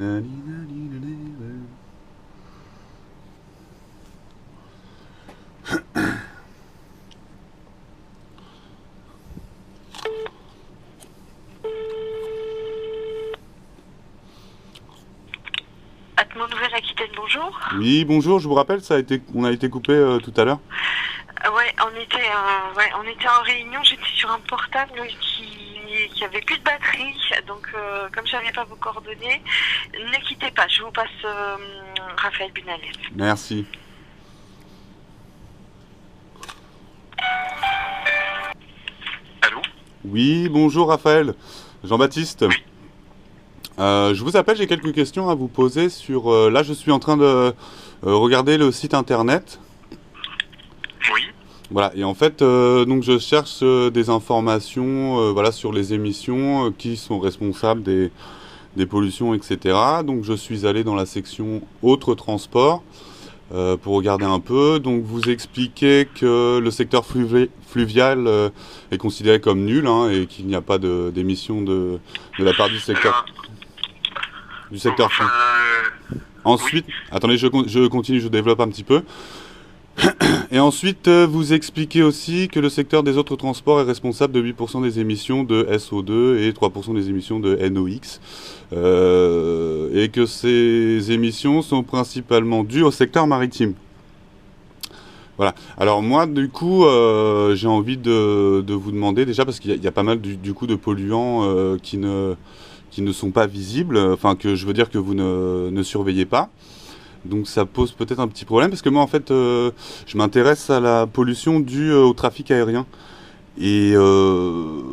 Atmo Nouvelle-Aquitaine, bonjour. Oui, bonjour, je vous rappelle, on a été coupé tout à l'heure. Ouais, on était en réunion, j'étais sur un portable qui avait plus de batterie, donc comme je n'avais pas vos coordonnées, ne quittez pas, je vous passe Raphaël Bunalès. Merci. Allô? Oui, bonjour Raphaël. Jean-Baptiste. Oui. Je vous appelle, j'ai quelques questions à vous poser sur... là, je suis en train de regarder le site internet. Oui. Voilà, et en fait, donc je cherche des informations voilà, sur les émissions qui sont responsables des pollutions, etc. Donc je suis allé dans la section autres transports pour regarder un peu. Donc vous expliquez que le secteur fluvial est considéré comme nul hein, et qu'il n'y a pas d'émissions de la part du secteur. Enfin, Ensuite, oui. Attendez, je continue, je développe un petit peu. Et ensuite, vous expliquez aussi que le secteur des autres transports est responsable de 8% des émissions de SO2 et 3% des émissions de NOx. Et que ces émissions sont principalement dues au secteur maritime. Voilà. Alors moi, du coup, j'ai envie de vous demander, déjà, parce qu'il y a pas mal du coup de polluants qui ne sont pas visibles, enfin que je veux dire que vous ne surveillez pas. Donc ça pose peut-être un petit problème parce que moi en fait je m'intéresse à la pollution due au trafic aérien et en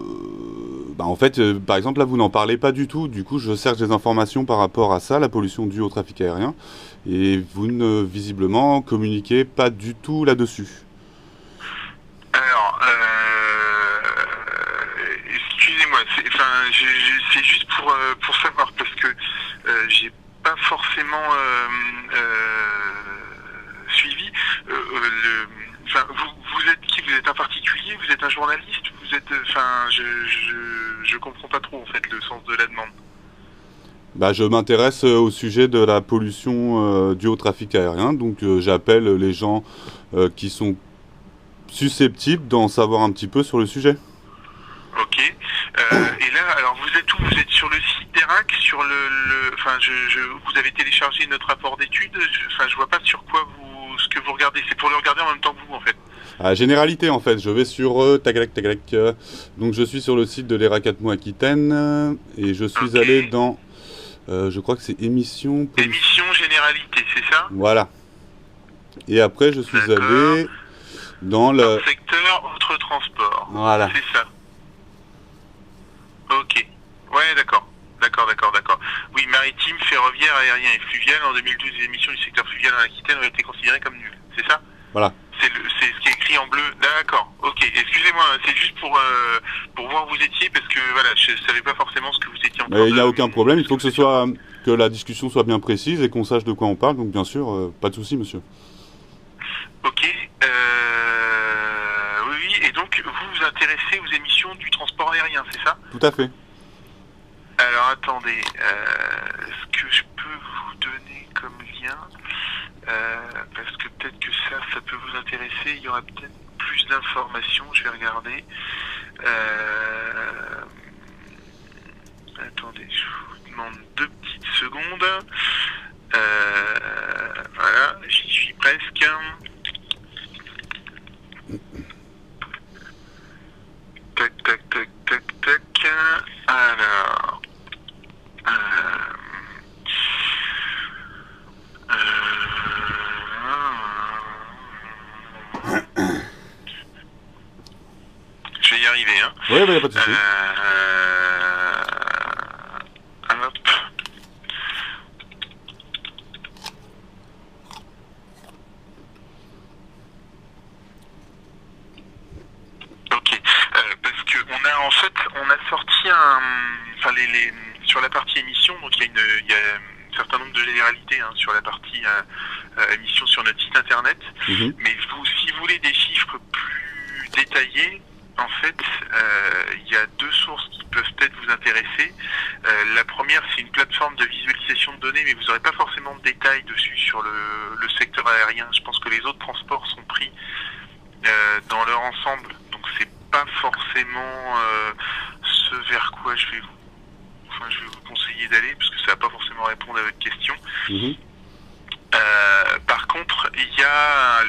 fait par exemple là vous n'en parlez pas du tout, du coup je cherche des informations par rapport à ça, la pollution due au trafic aérien, et vous ne visiblement communiquez pas du tout là-dessus. Alors excusez-moi, c'est juste pour savoir parce que j'ai pas forcément suivi. Vous êtes qui? Vous êtes un particulier? Vous êtes un journaliste? Vous êtes, je comprends pas trop en fait le sens de la demande. Bah, je m'intéresse au sujet de la pollution due au trafic aérien, donc j'appelle les gens qui sont susceptibles d'en savoir un petit peu sur le sujet. Ok. Et là, alors vous êtes où? Vous êtes sur le site d'ERAC, sur vous avez téléchargé notre rapport d'études. Je vois pas sur quoi ce que vous regardez. C'est pour le regarder en même temps que vous, en fait. Généralité, en fait. Je vais sur donc je suis sur le site de l'ERAC Atmo Aquitaine et je suis allé dans, je crois que c'est émissions. Émissions généralité, c'est ça? Voilà. Et après, je suis allé dans le secteur autre transport. Voilà. C'est ça. Ok. Ouais, d'accord. Oui, maritime, ferroviaire, aérien et fluvial. En 2012, les émissions du secteur fluvial en Aquitaine ont été considérées comme nulles. C'est ça? Voilà. C'est ce qui est écrit en bleu. D'accord. Ok. Excusez-moi, c'est juste pour voir où vous étiez parce que voilà, je savais pas forcément ce que vous étiez en train de... Il n'y a aucun problème. Il faut que la discussion soit bien précise et qu'on sache de quoi on parle. Donc bien sûr, pas de souci, monsieur. Ok. Oui. Et donc vous vous intéressez aux émissions du transport aérien, c'est ça? Tout à fait. Alors attendez, ce que je peux vous donner comme lien, parce que peut-être que ça peut vous intéresser, il y aura peut-être plus d'informations, je vais regarder. Attendez, je vous demande 2 petites secondes. Voilà, j'y suis presque. Tac. Alors... Je vais y arriver, hein. Oui, il n'y a pas de souci. Hop. Ok. Parce que on a sorti sur la partie émission, donc il y a un certain nombre de généralités hein, sur la partie émission sur notre site internet. Mais si vous voulez des chiffres plus détaillés, en fait, il y a 2 sources qui peuvent peut-être vous intéresser. La première, c'est une plateforme de visualisation de données, mais vous n'aurez pas forcément de détails dessus sur le secteur aérien. Je pense que les autres transports sont pris dans leur ensemble, donc c'est pas forcément ce vers quoi je vais vous conseiller d'aller, parce que ça va pas forcément répondre à votre question. Par contre, il y a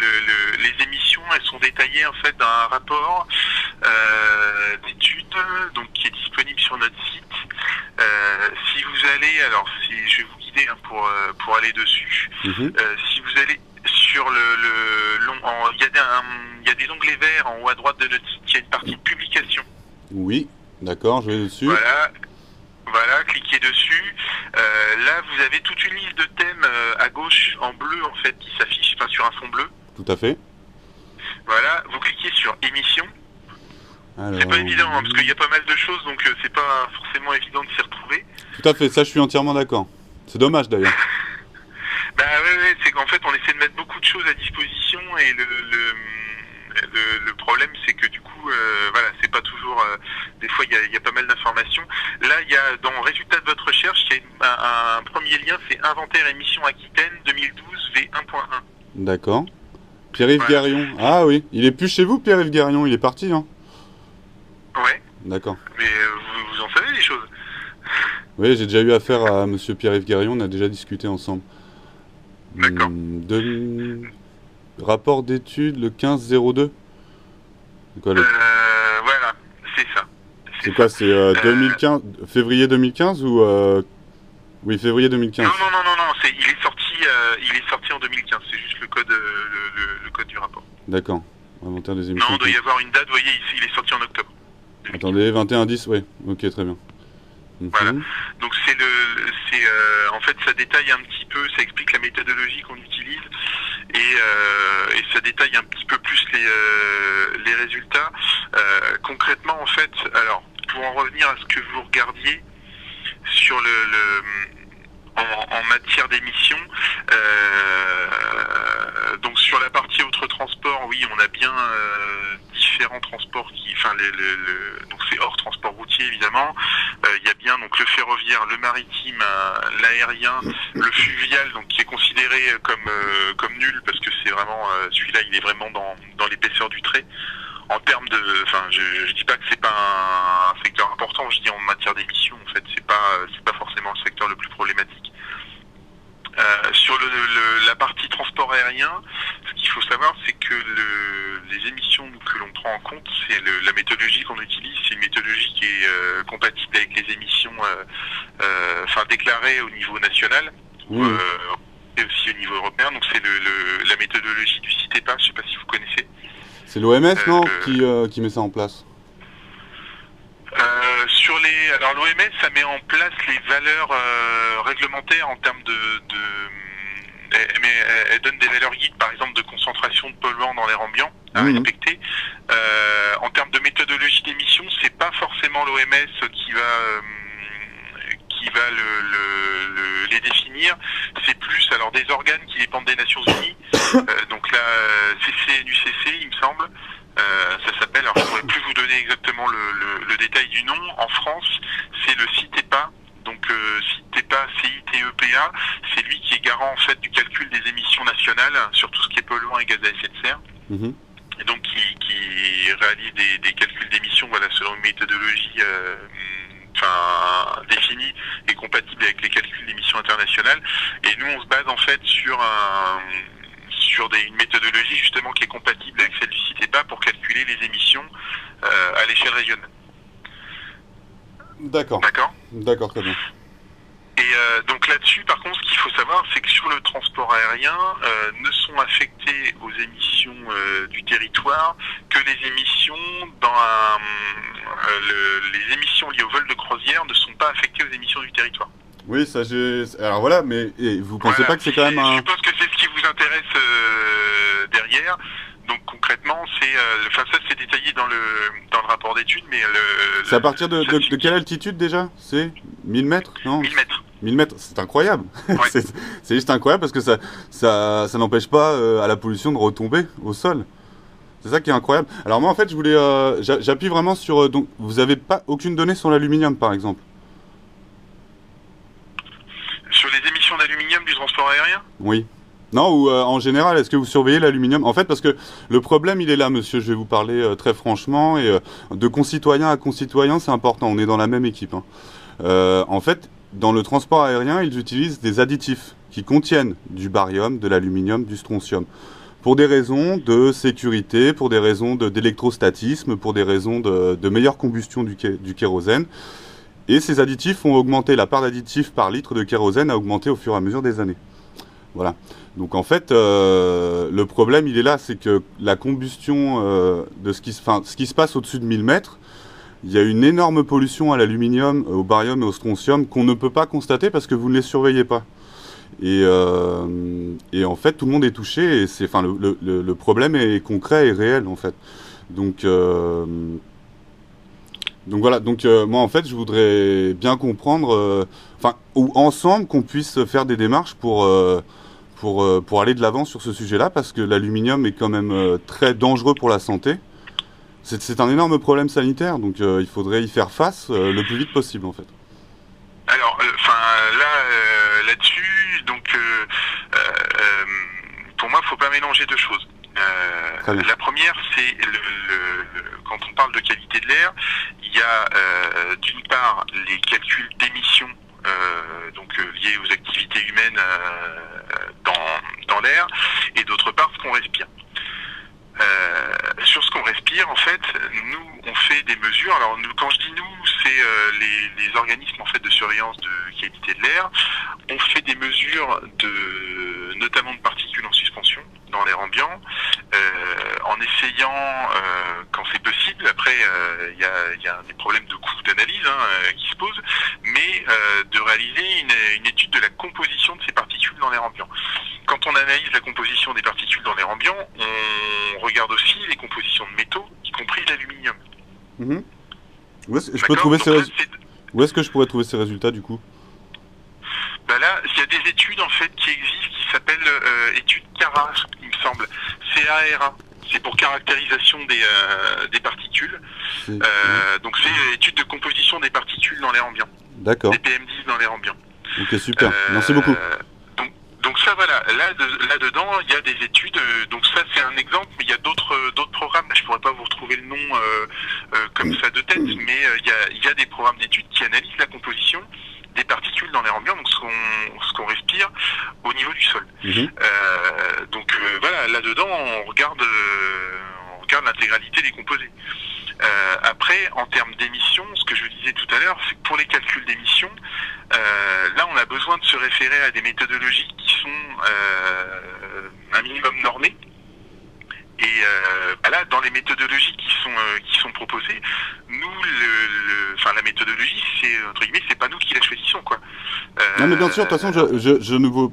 les émissions, elles sont détaillées en fait dans un rapport d'études, donc qui est disponible sur notre site. Si vous allez, alors je vais vous guider pour aller dessus. Si vous allez sur il y a des onglets verts en haut à droite de notre site, il y a une partie de publication. Oui, d'accord, je vais dessus. Voilà, cliquez dessus. Là, vous avez toute une liste de thèmes à gauche en bleu en fait qui s'affiche sur un fond bleu. Tout à fait. Voilà, vous cliquez sur émission. Alors, c'est pas évident parce qu'il y a pas mal de choses, donc c'est pas forcément évident de s'y retrouver. Tout à fait, ça je suis entièrement d'accord. C'est dommage d'ailleurs. Bah ouais, c'est qu'en fait on essaie de mettre beaucoup de choses à disposition et le problème c'est que du coup voilà, c'est pas toujours des fois il y a pas mal d'informations. Là il y a dans résultat de votre recherche, il y a un premier lien, c'est inventaire émission Aquitaine 2012 V1.1. D'accord. Pierre-Yves Garion. Ah oui, il est plus chez vous Pierre-Yves Garion, il est parti hein. Ouais. D'accord. Mais vous en savez les choses. Oui, j'ai déjà eu affaire à monsieur Pierre-Yves Garion, on a déjà discuté ensemble. D'accord. Rapport d'études le 15-02. Voilà, c'est ça. C'est quoi, c'est 2015, février 2015 ou Oui, février 2015. Non, il est sorti en 2015, c'est juste le code du rapport. D'accord. Inventaire des émissions. Non, il doit y avoir une date, vous voyez, il est sorti en octobre. 2015. Attendez, 21-10, oui. Ok, très bien. Voilà. Donc en fait, ça détaille un petit peu, ça explique la méthodologie qu'on utilise et ça détaille un petit peu plus les résultats. Concrètement, en fait, alors pour en revenir à ce que vous regardiez sur en matière d'émissions, donc sur la partie autres transports, oui, on a bien différents transports donc c'est hors transport routier évidemment. Il y a bien donc le ferroviaire, le maritime, l'aérien, le fluvial, donc qui est considéré comme nul parce que c'est vraiment celui-là, il est vraiment dans l'épaisseur du trait. En termes de, je dis pas que c'est pas un secteur important, je dis en matière d'émissions, en fait, c'est pas forcément le secteur le plus problématique. Sur la partie transport aérien, ce qu'il faut savoir, c'est que les émissions que l'on prend en compte, c'est la méthodologie qu'on utilise, c'est une méthodologie qui est compatible avec les émissions, déclarées au niveau national, et aussi au niveau européen. Donc c'est la méthodologie du CITEPA, je sais pas si vous connaissez. C'est l'OMS, non, qui met ça en place? Alors l'OMS, ça met en place les valeurs réglementaires en termes elle donne des valeurs guides, par exemple, de concentration de polluants dans l'air ambiant à respecter. En termes de méthodologie d'émission, c'est pas forcément l'OMS qui va les définir. C'est plus alors des organes qui dépendent des Nations Unies. Donc la CCNUCC, il me semble. Ça s'appelle, alors je ne pourrais plus vous donner exactement le détail du nom. En France, c'est le CITEPA. Donc CITEPA, CITEPA, c'est lui qui est garant en fait du calcul des émissions nationales sur tout ce qui est polluant et gaz à effet de serre. Et donc qui réalise des calculs d'émissions, voilà, selon une méthodologie définie et compatible avec les calculs d'émissions internationales. Et nous, on se base en fait sur une méthodologie justement qui est compatible avec celle du CITEPA pour calculer les émissions à l'échelle régionale. D'accord, très bien. Et donc là-dessus, par contre, ce qu'il faut savoir, c'est que sur le transport aérien, ne sont affectées aux émissions du territoire que les émissions les émissions liées au vol de croisière ne sont pas affectées aux émissions du territoire. Oui, ça j'ai... Alors voilà, mais vous pensez pas que c'est quand même un... Je pense que c'est ce qui vous intéresse derrière. Donc concrètement, ça c'est détaillé dans le rapport d'études, mais c'est à partir de quelle altitude déjà? C'est 1000 mètres, non? 1000 mètres. 1000 mètres, c'est incroyable. Ouais. c'est juste incroyable parce que ça n'empêche pas à la pollution de retomber au sol. C'est ça qui est incroyable. Alors moi, en fait, je voulais, j'appuie vraiment sur, donc, vous n'avez pas aucune donnée sur l'aluminium, par exemple? Sur les émissions d'aluminium du transport aérien? Oui. Non, ou en général, est-ce que vous surveillez l'aluminium? En fait, parce que le problème, il est là, monsieur, je vais vous parler très franchement, et de concitoyen à concitoyen, c'est important, on est dans la même équipe. Hein. En fait, dans le transport aérien, ils utilisent des additifs qui contiennent du barium, de l'aluminium, du strontium. Pour des raisons de sécurité, pour des raisons d'électrostatisme, pour des raisons de meilleure combustion du kérosène. Et ces additifs ont augmenté, la part d'additifs par litre de kérosène a augmenté au fur et à mesure des années. Voilà. Donc en fait, le problème, il est là, c'est que la combustion de ce qui se passe au-dessus de 1000 mètres, il y a une énorme pollution à l'aluminium, au barium et au strontium qu'on ne peut pas constater parce que vous ne les surveillez pas. Et en fait, tout le monde est touché et le problème est concret et réel en fait. Donc voilà, moi en fait je voudrais bien comprendre, ou ensemble qu'on puisse faire des démarches pour aller de l'avant sur ce sujet-là, parce que l'aluminium est quand même très dangereux pour la santé. C'est un énorme problème sanitaire, donc il faudrait y faire face le plus vite possible en fait. Alors, là-dessus, donc, pour moi, il ne faut pas mélanger deux choses. La première, c'est quand on parle de qualité de l'air, il y a d'une part les calculs d'émissions liés aux activités humaines dans l'air, et d'autre part ce qu'on respire. Sur ce qu'on respire, en fait, nous on fait des mesures. Alors quand je dis nous, c'est les organismes en fait de surveillance de qualité de l'air. On fait des mesures notamment de particules en suspension dans l'air ambiant, en essayant, quand c'est possible, après il y a des problèmes de coût d'analyse qui se posent, mais de réaliser une étude de la composition de ces particules dans l'air ambiant. Quand on analyse la composition des particules dans l'air ambiant, on regarde aussi les compositions de métaux, y compris l'aluminium. Mmh. Où est-ce que je pourrais trouver ces résultats du coup? Bah là, il y a des études en fait qui existent qui s'appellent études CARA, il me semble. CARA. C'est pour caractérisation des particules. Donc c'est études de composition des particules dans l'air ambiant. D'accord. Des PM10 dans l'air ambiant. Ok, super. Merci beaucoup. Donc ça, voilà, là-dedans, il y a des études, donc ça c'est un exemple, mais il y a d'autres programmes, je pourrais pas vous retrouver le nom comme ça de tête, mais il y a des programmes d'études qui analysent la composition des particules dans l'air ambiant, donc ce qu'on respire au niveau du sol. Mmh. Voilà, là-dedans, on regarde l'intégralité des composés. Après, en termes d'émissions, ce que je vous disais tout à l'heure, c'est que pour les calculs d'émissions, là on a besoin de se référer à des méthodologies qui sont un minimum normées. Et là, dans les méthodologies qui sont proposées, nous, la méthodologie, c'est entre guillemets, c'est pas nous qui la choisissons, quoi. Non, mais bien sûr, de toute façon, je ne vous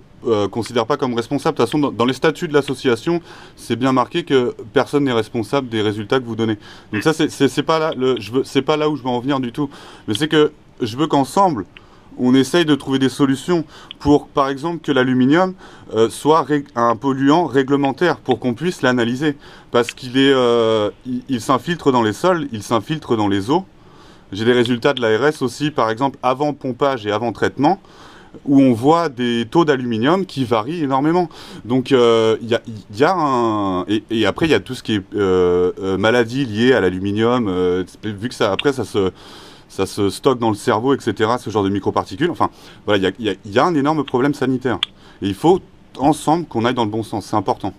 considère pas comme responsable. De toute façon, dans les statuts de l'association, c'est bien marqué que personne n'est responsable des résultats que vous donnez. Donc ça, c'est pas là, c'est pas là où je veux en venir du tout. Mais c'est que je veux qu'ensemble, on essaye de trouver des solutions pour, par exemple, que l'aluminium soit un polluant réglementaire pour qu'on puisse l'analyser. Parce qu'il il s'infiltre dans les sols, il s'infiltre dans les eaux. J'ai des résultats de l'ARS aussi, par exemple, avant pompage et avant traitement, où on voit des taux d'aluminium qui varient énormément. Donc, il y a un... Et après, il y a tout ce qui est maladies liées à l'aluminium, vu que ça se stocke dans le cerveau, etc., ce genre de microparticules. Enfin, voilà, il y a un énorme problème sanitaire. Et il faut, ensemble, qu'on aille dans le bon sens. C'est important.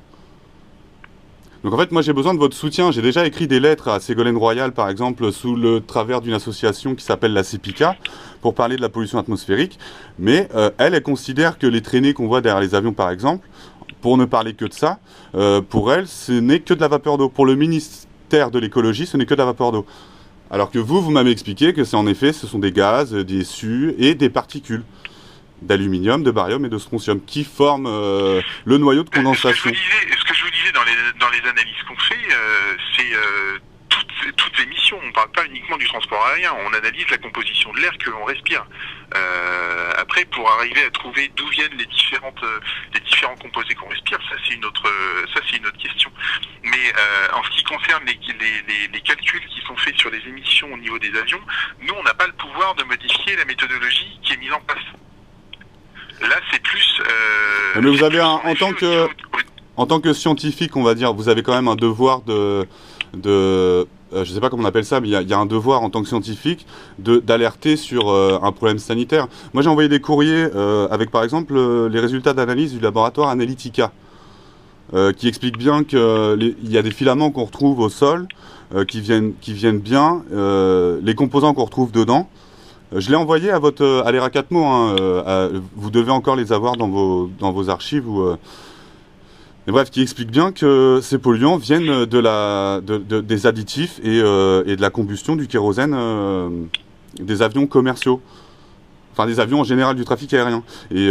Donc en fait, moi j'ai besoin de votre soutien. J'ai déjà écrit des lettres à Ségolène Royal, par exemple, sous le travers d'une association qui s'appelle la CEPICA, pour parler de la pollution atmosphérique. Mais elle considère que les traînées qu'on voit derrière les avions, par exemple, pour ne parler que de ça, pour elle, ce n'est que de la vapeur d'eau. Pour le ministère de l'écologie, ce n'est que de la vapeur d'eau. Alors que vous m'avez expliqué que c'est en effet, ce sont des gaz, des sues et des particules d'aluminium, de barium et de strontium qui forment le noyau de condensation. Ce que je vous disais dans les analyses qu'on fait, c'est toutes toutes émissions. On ne parle pas uniquement du transport aérien. On analyse la composition de l'air que l'on respire. Après, pour arriver à trouver d'où viennent les différents composés qu'on respire, ça c'est une autre question. Mais en ce qui concerne les calculs qui sont faits sur les émissions au niveau des avions, nous on n'a pas le pouvoir de modifier la méthodologie qui est mise en place. Là, c'est plus. Mais vous avez en tant que scientifique, on va dire, vous avez quand même un devoir je sais pas comment on appelle ça, mais il y a un devoir en tant que scientifique d'alerter sur un problème sanitaire. Moi, j'ai envoyé des courriers avec, par exemple, les résultats d'analyse du laboratoire Analytica, qui expliquent bien qu'il y a des filaments qu'on retrouve au sol, qui viennent bien, les composants qu'on retrouve dedans. Je l'ai envoyé à l'ERA4MO, hein, vous devez encore les avoir dans vos archives. Mais bref, qui explique bien que ces polluants viennent des additifs et de la combustion du kérosène des avions commerciaux. Enfin, des avions en général du trafic aérien. Et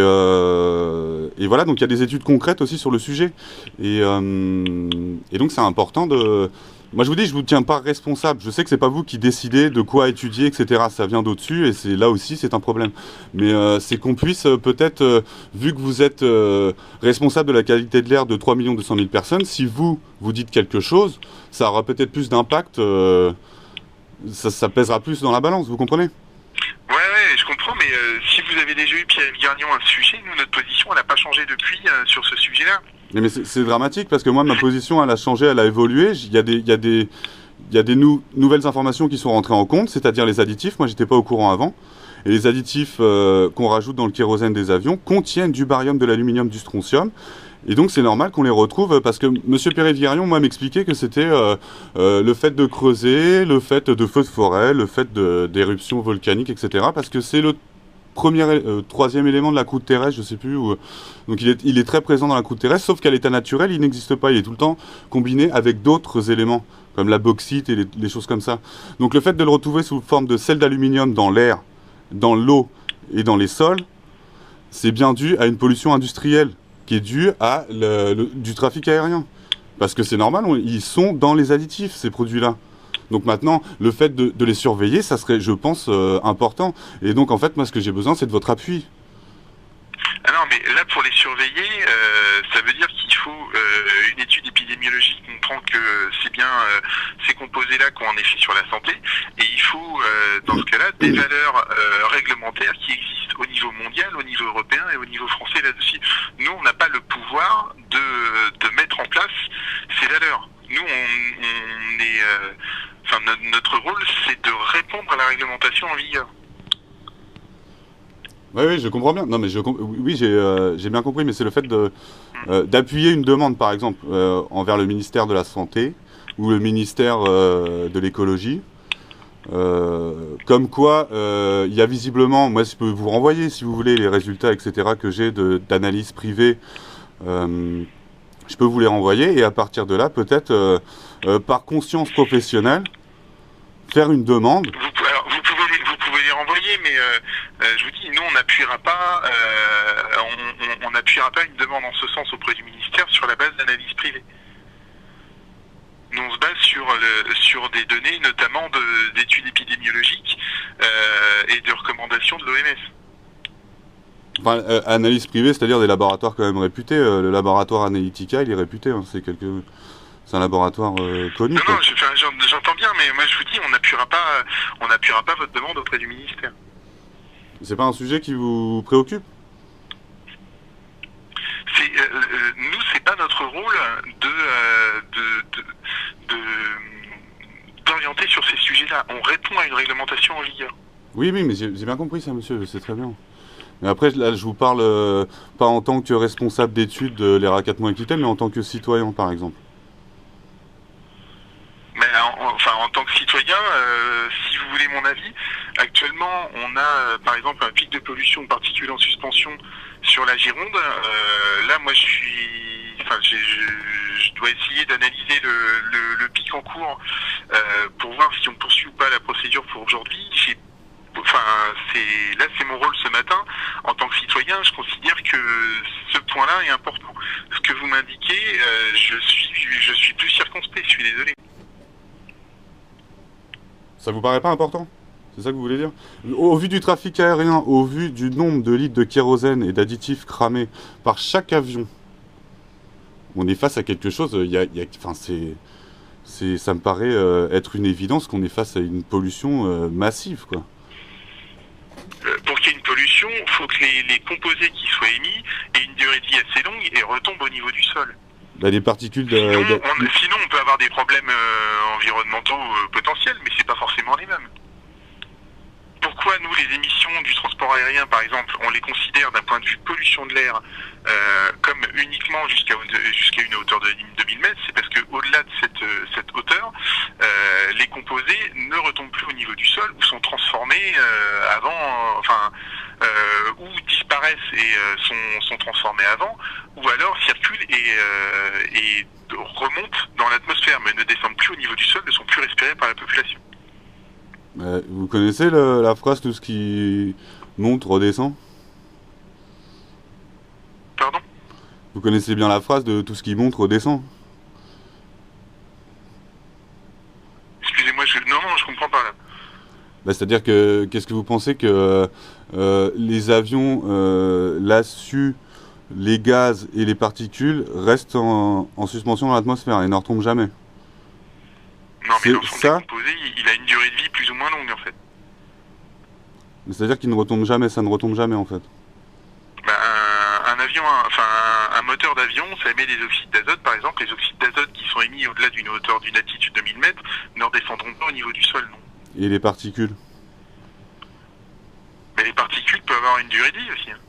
voilà, donc il y a des études concrètes aussi sur le sujet. Et donc c'est important de... Moi je vous dis, je vous tiens pas responsable. Je sais que c'est pas vous qui décidez de quoi étudier, etc. Ça vient d'au-dessus et là aussi c'est un problème. Mais c'est qu'on puisse peut-être, vu que vous êtes responsable de la qualité de l'air de 3 200 000 personnes, si vous dites quelque chose, ça aura peut-être plus d'impact, ça pèsera plus dans la balance, vous comprenez ? Ouais, je comprends, mais si vous avez déjà eu Pierre Gagnon à ce sujet, nous, notre position, elle n'a pas changé depuis sur ce sujet-là. Mais c'est dramatique parce que moi, ma position, elle a changé, elle a évolué. Il y a des nouvelles informations qui sont rentrées en compte, c'est-à-dire les additifs. Moi, j'étais pas au courant avant. Et les additifs qu'on rajoute dans le kérosène des avions contiennent du barium, de l'aluminium, du strontium. Et donc, c'est normal qu'on les retrouve parce que M. Perret-Vigarion, moi, m'expliquait que c'était le fait de creuser, le fait de feux de forêt, le fait d'éruptions volcaniques, etc. Parce que c'est le troisième élément de la croûte terrestre, je sais plus où. Donc il est très présent dans la croûte terrestre, sauf qu'à l'état naturel, il n'existe pas. Il est tout le temps combiné avec d'autres éléments, comme la bauxite et les choses comme ça. Donc le fait de le retrouver sous forme de sel d'aluminium dans l'air, dans l'eau et dans les sols, c'est bien dû à une pollution industrielle qui est due à du trafic aérien. Parce que c'est normal, ils sont dans les additifs, ces produits-là. Donc maintenant, le fait de les surveiller, ça serait, je pense, important. Et donc, en fait, moi, ce que j'ai besoin, c'est de votre appui. Ah non, mais là, pour les surveiller, ça veut dire qu'il faut une étude épidémiologique montrant que c'est bien ces composés-là qui ont un effet sur la santé. Et il faut, dans ce cas-là, des valeurs réglementaires qui existent au niveau mondial, au niveau européen et au niveau français là-dessus. Nous, on n'a pas le pouvoir de mettre en place ces valeurs. Nous, on est... notre rôle, c'est de répondre à la réglementation en vigueur. Oui, je comprends bien. Non, mais oui, j'ai bien compris, mais c'est le fait d'appuyer une demande, par exemple, envers le ministère de la Santé ou le ministère de l'Écologie, comme quoi il y a visiblement, moi je peux vous renvoyer, si vous voulez, les résultats, etc., que j'ai d'analyse privée, je peux vous les renvoyer, et à partir de là, peut-être, par conscience professionnelle, faire une demande. Vous pouvez les renvoyer, mais je vous dis, nous on n'appuiera pas, on n'appuiera pas une demande en ce sens auprès du ministère sur la base d'analyse privée. Nous on se base sur des données, notamment d'études épidémiologiques et de recommandations de l'OMS. Enfin, analyse privée, c'est-à-dire des laboratoires quand même réputés. Le laboratoire Analytica, il est réputé. Hein, c'est un laboratoire connu. Non, j'entends bien, mais moi je vous dis, on n'appuiera pas votre demande auprès du ministère. C'est pas un sujet qui vous préoccupe ? Nous, c'est pas notre rôle d'orienter sur ces sujets-là. On répond à une réglementation en vigueur. Oui, mais j'ai bien compris ça, monsieur, je sais très bien. Mais après, là, je vous parle pas en tant que responsable d'études de l'ERA4MO Aquitaine, mais en tant que citoyen, par exemple. Mais en tant que citoyen, si vous voulez mon avis, actuellement, on a, par exemple, un pic de pollution de particules en suspension sur la Gironde. Là, moi, je dois essayer d'analyser le pic en cours pour voir si on poursuit ou pas la procédure pour aujourd'hui. Là, c'est mon rôle ce matin. En tant que citoyen, je considère que ce point-là est important. Ce que vous m'indiquez, je suis plus circonspect, je suis désolé. Ça vous paraît pas important? C'est ça que vous voulez dire? Au vu du trafic aérien, au vu du nombre de litres de kérosène et d'additifs cramés par chaque avion, on est face à quelque chose, enfin, ça me paraît être une évidence qu'on est face à une pollution massive, quoi. Pour qu'il y ait une pollution, il faut que les composés qui soient émis aient une durée de vie assez longue et retombent au niveau du sol. Là, les particules Sinon, on peut avoir des problèmes environnementaux potentiels, mais c'est pas forcément les mêmes. Pourquoi nous, les émissions du transport aérien, par exemple, on les considère d'un point de vue pollution de l'air comme uniquement jusqu'à une hauteur de 2000 mètres? C'est parce qu'au-delà de cette hauteur, les composés ne retombent plus au niveau du sol ou sont transformés ou disparaissent et sont transformés avant, ou alors circulent et remontent dans l'atmosphère, mais ne descendent plus au niveau du sol, ne sont plus respirés par la population. Vous connaissez la phrase « tout ce qui monte redescend » ? Pardon ? Vous connaissez bien la phrase de « tout ce qui monte redescend » ? Excusez-moi, non, je comprends pas là. C'est-à-dire que, qu'est-ce que vous pensez que les avions, là-dessus, les gaz et les particules restent en suspension dans l'atmosphère et ne retombent jamais? Non, mais l'ensemble des composés, il a une durée de vie plus ou moins longue, en fait. C'est-à-dire qu'il ne retombe jamais, ça ne retombe jamais, en fait. Un moteur d'avion, ça émet des oxydes d'azote, par exemple. Les oxydes d'azote qui sont émis au-delà d'une hauteur d'une altitude de 1000 mètres ne redescendront pas au niveau du sol, non. Et les particules? Mais les particules peuvent avoir une durée de vie aussi. Hein.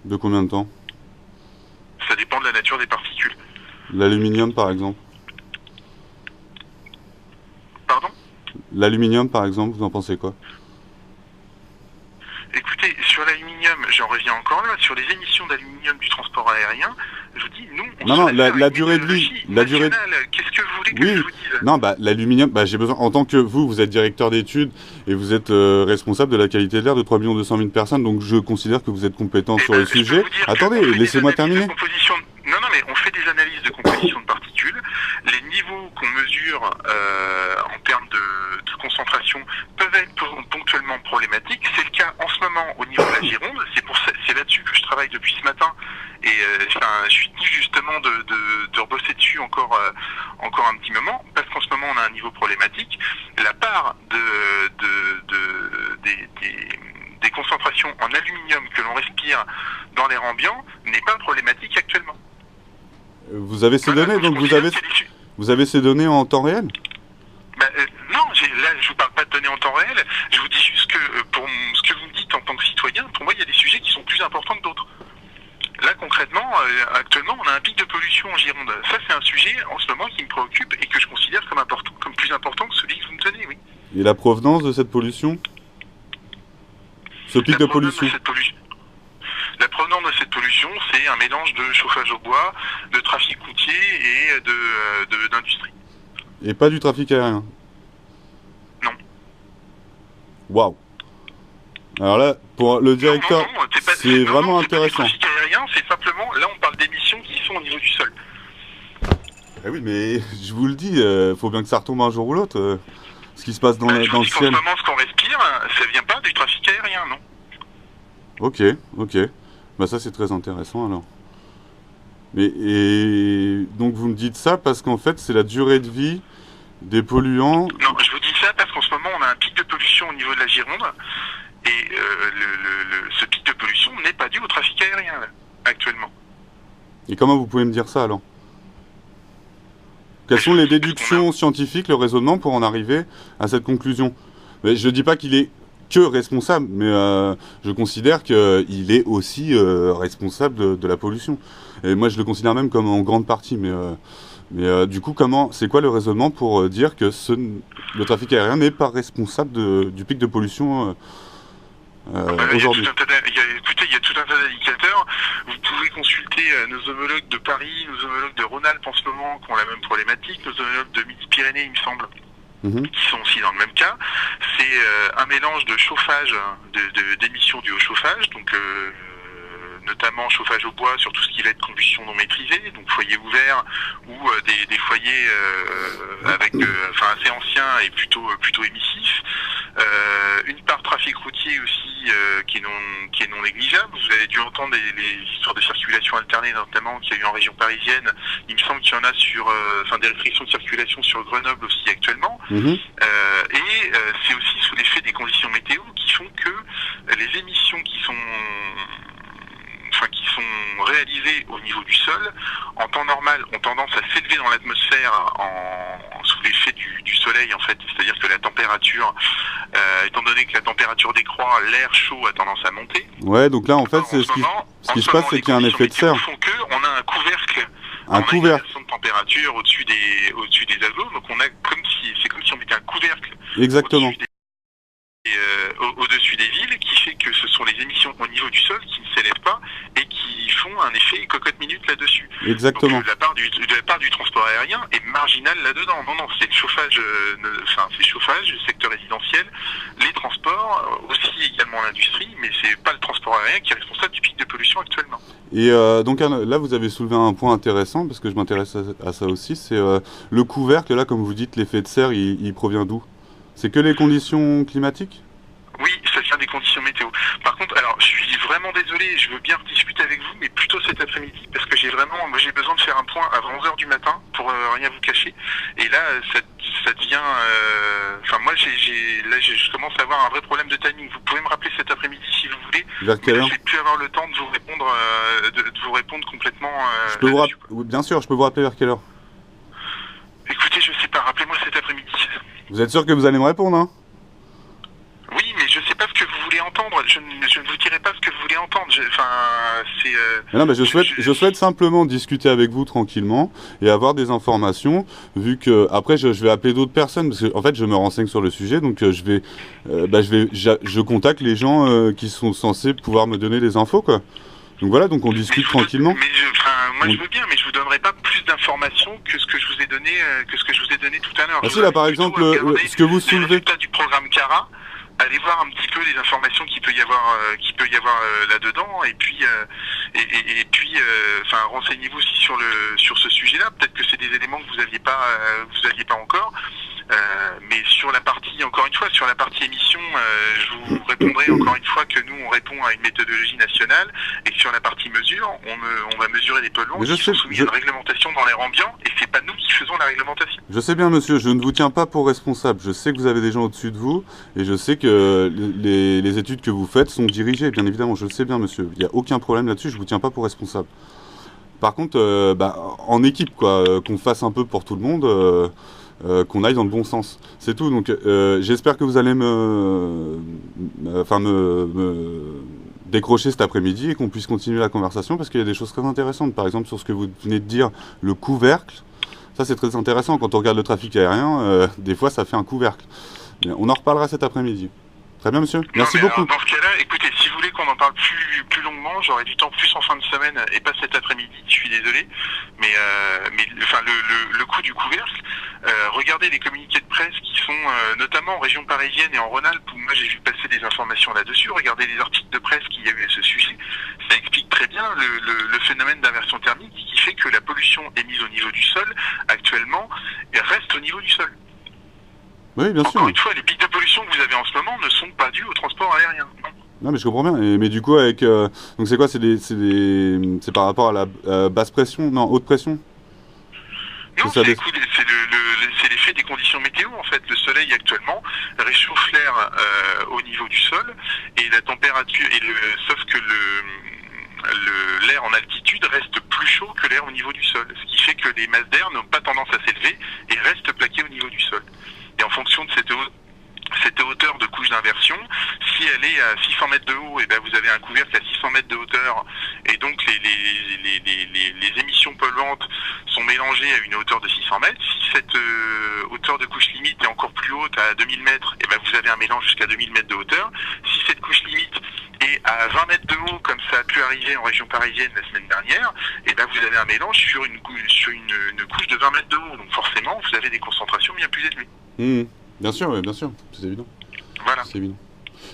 De combien de temps? Ça dépend de la nature des particules. L'aluminium, par exemple? Pardon? L'aluminium, par exemple, vous en pensez quoi? Écoutez, sur l'aluminium, j'en reviens encore là, sur les émissions d'aluminium du transport aérien, je vous dis, nous, on la durée de vie, Qu'est-ce que vous voulez que je vous dise? Non, l'aluminium, j'ai besoin, en tant que vous êtes directeur d'études et vous êtes responsable de la qualité de l'air de 3 200 000 personnes, donc je considère que vous êtes compétent sur le sujet. Attendez, laissez-moi terminer. Non, mais on fait des analyses de composition de particules. Les niveaux qu'on mesure en termes de concentration peuvent être ponctuellement problématiques. C'est le cas en ce moment au niveau de la Gironde. C'est là-dessus que je travaille depuis ce matin. Et je suis tenu justement de rebosser dessus encore un petit moment, parce qu'en ce moment on a un niveau problématique. La part des concentrations en aluminium que l'on respire dans l'air ambiant n'est pas problématique actuellement. Vous avez ces données, donc vous avez ces données en temps réel? Non, là je vous parle pas de données en temps réel, je vous dis juste que pour ce que vous me dites en tant que citoyen, pour moi il y a des sujets qui sont plus importants que d'autres. Là concrètement, actuellement on a un pic de pollution en Gironde. Ça c'est un sujet en ce moment qui me préoccupe et que je considère comme plus important que celui que vous me donnez, oui. Et la provenance de cette pollution? Ce pic de pollution? La provenance de cette pollution, c'est un mélange de chauffage au bois, de trafic routier et d'industrie. Et pas du trafic aérien? Non. Waouh. Alors là, pour le directeur, c'est vraiment intéressant. Le trafic aérien, c'est simplement, là on parle d'émissions qui sont au niveau du sol. Eh oui, mais je vous le dis, faut bien que ça retombe un jour ou l'autre. Ce qui se passe dans le ciel. En ce moment, ce qu'on respire, ça vient pas du trafic aérien, non. Ok. Ça c'est très intéressant alors. Et donc vous me dites ça parce qu'en fait c'est la durée de vie des polluants. Non, je vous dis ça parce qu'en ce moment on a un pic de pollution au niveau de la Gironde et ce pic de pollution n'est pas dû au trafic aérien là, actuellement. Et comment vous pouvez me dire ça alors? Quelles sont les déductions scientifiques, le raisonnement pour en arriver à cette conclusion? Mais je ne dis pas qu'il est que responsable, mais je considère qu'il est aussi responsable de la pollution. Et moi je le considère même comme en grande partie, mais du coup c'est quoi le raisonnement pour dire que le trafic aérien n'est pas responsable du pic de pollution aujourd'hui? Écoutez, il y a tout un tas d'indicateurs. Vous pouvez consulter nos homologues de Paris, nos homologues de Rhône-Alpes en ce moment qui ont la même problématique, nos homologues de Midi-Pyrénées il me semble. Qui sont aussi dans le même cas. C'est un mélange de chauffage, d'émissions du haut chauffage, donc notamment chauffage au bois sur tout ce qui va être combustion non maîtrisée, donc foyer ouvert ou des foyers avec assez anciens et plutôt émissifs. Une part trafic routier aussi qui est non négligeable. Vous avez dû entendre les histoires de circulation alternée notamment qu'il y a eu en région parisienne. Il me semble qu'il y en a sur des restrictions de circulation sur Grenoble aussi actuellement. Et c'est aussi sous l'effet des conditions météo qui font que les émissions qui sont réalisées au niveau du sol, en temps normal, ont tendance à s'élever dans l'atmosphère sous l'effet du soleil, en fait. C'est-à-dire que la température, étant donné que la température décroît, l'air chaud a tendance à monter. Ouais, donc là, en fait, ce qui se passe, c'est qu'il y a un effet de serre. Font que on a un couvercle. Un couvercle. Une de température au-dessus des agglos, donc c'est comme si on mettait un couvercle. Exactement. Au-dessus des villes, qui fait que ce sont les émissions au niveau du sol qui ne s'élèvent pas et qui font un effet cocotte-minute là-dessus. Exactement. Donc, la part du transport aérien est marginale là-dedans. Non, c'est le chauffage, le secteur résidentiel, les transports, aussi également l'industrie, mais c'est pas le transport aérien qui est responsable du pic de pollution actuellement. Et donc là, vous avez soulevé un point intéressant, parce que je m'intéresse à ça aussi, c'est le couvercle, là, comme vous dites, l'effet de serre, il provient d'où? C'est que les conditions climatiques? Oui, ça vient des conditions météo. Par contre, alors, je suis vraiment désolé, je veux bien discuter avec vous, mais plutôt cet après-midi, parce que j'ai besoin de faire un point avant 11h du matin, pour rien vous cacher. Et là, ça devient... je commence à avoir un vrai problème de timing. Vous pouvez me rappeler cet après-midi si vous voulez. Vers quelle heure? Je vais plus avoir le temps de vous répondre complètement... Bien sûr, je peux vous rappeler vers quelle heure? Écoutez, je sais pas, rappelez-moi cet après-midi. Vous êtes sûr que vous allez me répondre, hein? Oui, mais je sais pas ce que vous voulez entendre. Je ne vous dirai pas ce que vous voulez entendre. Non, mais je souhaite simplement discuter avec vous tranquillement et avoir des informations, vu que après je vais appeler d'autres personnes, parce que en fait je me renseigne sur le sujet, donc je contacte les gens qui sont censés pouvoir me donner les infos, quoi. Donc voilà, donc on discute tranquillement. Moi je veux bien, mais je vous donnerai pas plus d'informations que ce que je vous ai donné, tout à l'heure. Ah si, là par exemple, ce que vous soulevez. Les résultats du programme CARA, allez voir un petit peu les informations qu'il peut y avoir, là-dedans, et puis renseignez-vous aussi sur ce sujet-là. Peut-être que c'est des éléments que vous aviez pas encore. Mais sur la partie émission, je vous répondrai encore une fois que nous on répond à une méthodologie nationale, et que sur la partie mesure, on va mesurer les polluants qui sont soumis à une réglementation dans l'air ambiant, et c'est pas nous qui faisons la réglementation. Je sais bien, monsieur, je ne vous tiens pas pour responsable. Je sais que vous avez des gens au-dessus de vous, et je sais que les études que vous faites sont dirigées, bien évidemment, je le sais bien, monsieur. Il n'y a aucun problème là-dessus, je vous tiens pas pour responsable. Par contre, en équipe, quoi, qu'on fasse un peu pour tout le monde. Qu'on aille dans le bon sens. C'est tout. Donc j'espère que vous allez me décrocher cet après-midi et qu'on puisse continuer la conversation, parce qu'il y a des choses très intéressantes. Par exemple, sur ce que vous venez de dire, le couvercle. Ça, c'est très intéressant. Quand on regarde le trafic aérien, des fois, ça fait un couvercle. On en reparlera cet après-midi. Très bien, monsieur. Merci beaucoup. Alors, dans ce cas-là, écoutez, si vous voulez qu'on en parle plus longuement, j'aurai du temps plus en fin de semaine et pas cet après-midi. Je suis désolé, mais le coût du couvercle. Regardez les communiqués de presse qui sont notamment en région parisienne et en Rhône-Alpes, où moi j'ai vu passer des informations là-dessus. Regardez les articles de presse qu'il y a eu à ce sujet. Ça explique très bien le phénomène d'inversion thermique qui fait que la pollution émise au niveau du sol actuellement reste au niveau du sol. Oui, bien sûr. Encore une fois, les pics de pollution que vous avez en ce moment ne sont pas dus au transport aérien. Non, mais je comprends bien. Mais du coup, avec donc c'est quoi? C'est par rapport à la basse pression? Non, haute pression? Non, c'est l'effet des conditions météo, en fait. Le soleil actuellement réchauffe l'air au niveau du sol, et la température, sauf que l'air en altitude reste plus chaud que l'air au niveau du sol, ce qui fait que les masses d'air n'ont pas tendance à s'élever et restent plaquées au niveau du sol. Et en fonction de cette hauteur de couche d'inversion, si elle est à 600 mètres de haut, et ben vous avez un couvercle à 600 mètres de hauteur, et donc les émissions polluantes sont mélangées à une hauteur de 600 mètres. Si cette hauteur de couche limite est encore plus haute, à 2000 mètres, et ben vous avez un mélange jusqu'à 2000 mètres de hauteur. Si cette couche limite est à 20 mètres de haut, comme ça a pu arriver en région parisienne la semaine dernière, et ben vous avez un mélange sur une couche de 20 mètres de haut. Donc forcément, vous avez des concentrations bien plus élevées. Bien sûr, c'est évident. Voilà. C'est évident.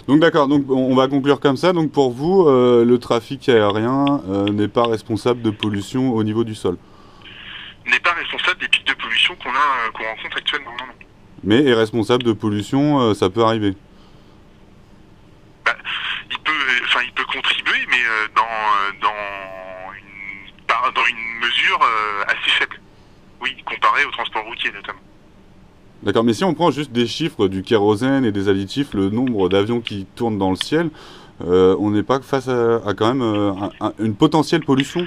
Donc d'accord, donc on va conclure comme ça. Donc pour vous, le trafic aérien n'est pas responsable de pollution au niveau du sol. N'est pas responsable des pics de pollution qu'on rencontre actuellement, non. Mais est responsable de pollution, ça peut arriver. Bah, il peut contribuer, mais dans une mesure assez faible. Oui, comparé au transport routier notamment. D'accord, mais si on prend juste des chiffres du kérosène et des additifs, le nombre d'avions qui tournent dans le ciel, on n'est pas face à quand même une potentielle pollution?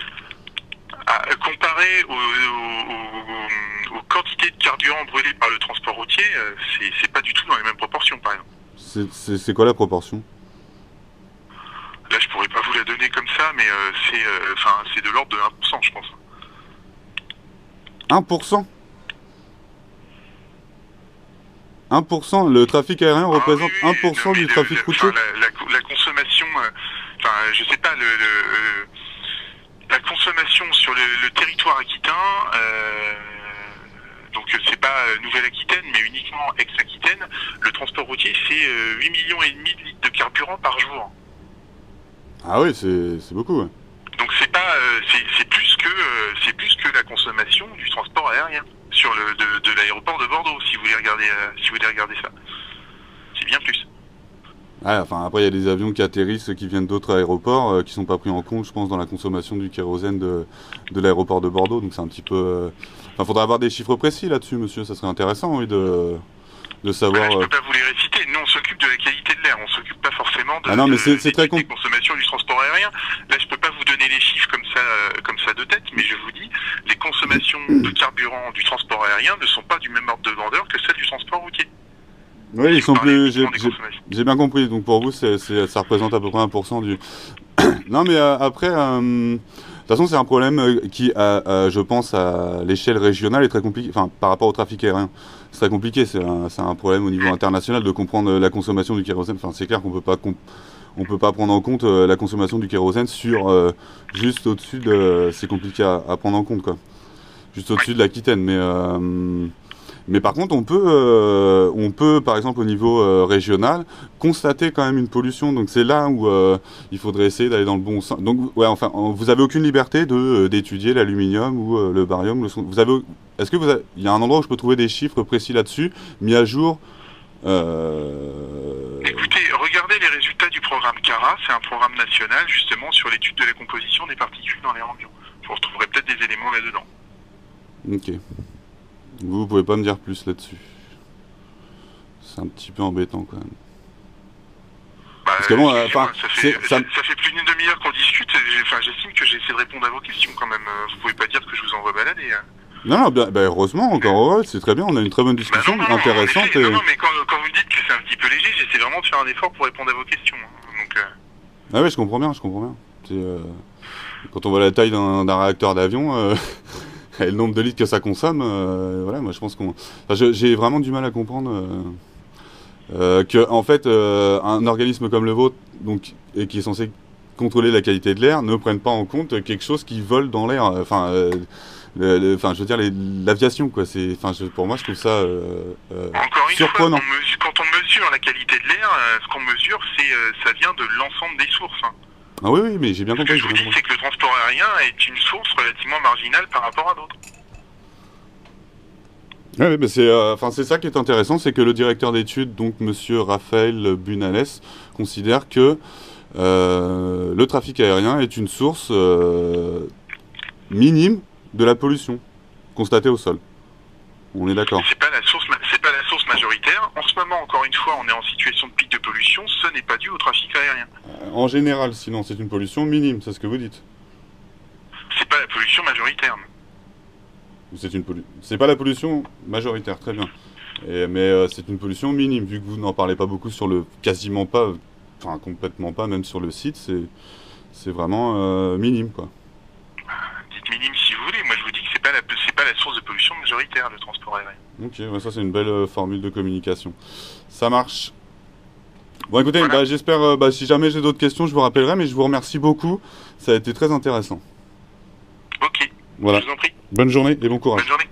Comparé aux quantités de carburant brûlés par le transport routier, c'est pas du tout dans les mêmes proportions, par exemple. C'est quoi la proportion? Là, je pourrais pas vous la donner comme ça, mais c'est de l'ordre de 1%, je pense. 1%? 1%, le trafic aérien représente oui, 1% du trafic routier? La consommation, je sais pas, la consommation sur le territoire aquitain, donc c'est pas Nouvelle-Aquitaine, mais uniquement ex-Aquitaine, le transport routier, c'est 8,5 millions de litres de carburant par jour. Ah oui, c'est beaucoup, ouais. Donc c'est pas, c'est plus que la consommation du transport aérien sur de l'aéroport de Bordeaux, si vous voulez regarder ça. C'est bien plus. Ouais, enfin après il y a des avions qui atterrissent qui viennent d'autres aéroports qui sont pas pris en compte, je pense, dans la consommation du kérosène de l'aéroport de Bordeaux, donc c'est un petit peu... Enfin, faudrait avoir des chiffres précis là-dessus, monsieur, ça serait intéressant, oui, de savoir... Je peux pas vous les réciter, nous on s'occupe de la qualité de l'air, on s'occupe pas forcément de, ah non, mais c'est très des consommations du transport aérien. Là je peux pas vous donner les chiffres comme ça de tête, mais je vous dis, les consommations de carburant du transport aérien ne sont pas du même ordre de grandeur que celles du transport routier. Oui, ils sont plus... J'ai bien compris, donc pour vous ça représente à peu près 1% du... Non mais après... De toute façon, c'est un problème qui, je pense, à l'échelle régionale est très compliqué. Enfin, par rapport au trafic aérien, c'est très compliqué. C'est un problème au niveau international de comprendre la consommation du kérosène. Enfin, c'est clair qu'on peut pas prendre en compte la consommation du kérosène sur juste au-dessus de. C'est compliqué à prendre en compte, quoi. Juste au-dessus de l'Aquitaine, mais par contre, on peut, par exemple, au niveau régional, constater quand même une pollution. Donc c'est là où il faudrait essayer d'aller dans le bon sens. Donc, ouais, enfin, vous avez aucune liberté d'étudier l'aluminium ou le barium. Est-ce que il y a un endroit où je peux trouver des chiffres précis là-dessus, mis à jour? Écoutez, regardez les résultats du programme CARA. C'est un programme national justement sur l'étude de la composition des particules dans l'air ambiant. Vous retrouverez peut-être des éléments là-dedans. Ok. Vous pouvez pas me dire plus là-dessus. C'est un petit peu embêtant quand même. Parce que bon, ça fait plus d'une demi-heure qu'on discute. J'estime que j'essaie de répondre à vos questions quand même. Vous pouvez pas dire que je vous envoie balader. Hein. Non, heureusement, encore heureux, c'est très bien. On a une très bonne discussion, intéressante. Non, mais quand vous me dites que c'est un petit peu léger, j'essaie vraiment de faire un effort pour répondre à vos questions. Donc, ah ouais, je comprends bien. Quand on voit la taille d'un réacteur d'avion. Et le nombre de litres que ça consomme, voilà, moi je pense j'ai vraiment du mal à comprendre que, en fait, un organisme comme le vôtre, donc, et qui est censé contrôler la qualité de l'air, ne prenne pas en compte quelque chose qui vole dans l'air. Je veux dire, l'aviation, quoi. Pour moi, je trouve ça encore une surprenant. Fois, quand on mesure la qualité de l'air, ce qu'on mesure, ça vient de l'ensemble des sources. Hein. Ah oui, mais j'ai bien compris. Ce que je vous dis, c'est que le transport aérien est une source relativement marginale par rapport à d'autres. Oui, mais c'est ça qui est intéressant, c'est que le directeur d'études, donc monsieur Raphaël Bunales, considère que le trafic aérien est une source minime de la pollution constatée au sol. On est d'accord. C'est pas la source majoritaire. En ce moment, encore une fois, on est en situation de pic de pollution. Ce n'est pas dû au trafic aérien. En général, sinon, c'est une pollution minime, c'est ce que vous dites. C'est pas la pollution majoritaire. C'est pas la pollution majoritaire, très bien. Mais c'est une pollution minime, vu que vous n'en parlez pas beaucoup quasiment pas, enfin complètement pas, même sur le site, c'est vraiment minime, quoi. Dites minime si vous voulez. Moi, je vous dis que c'est pas la source de pollution majoritaire, le transport aérien. Ok, ouais, ça c'est une belle formule de communication. Ça marche. Bon, écoutez, voilà. J'espère, si jamais j'ai d'autres questions, je vous rappellerai, mais je vous remercie beaucoup. Ça a été très intéressant. Ok, voilà. je vous en prie. Bonne journée et bon courage. Bonne journée.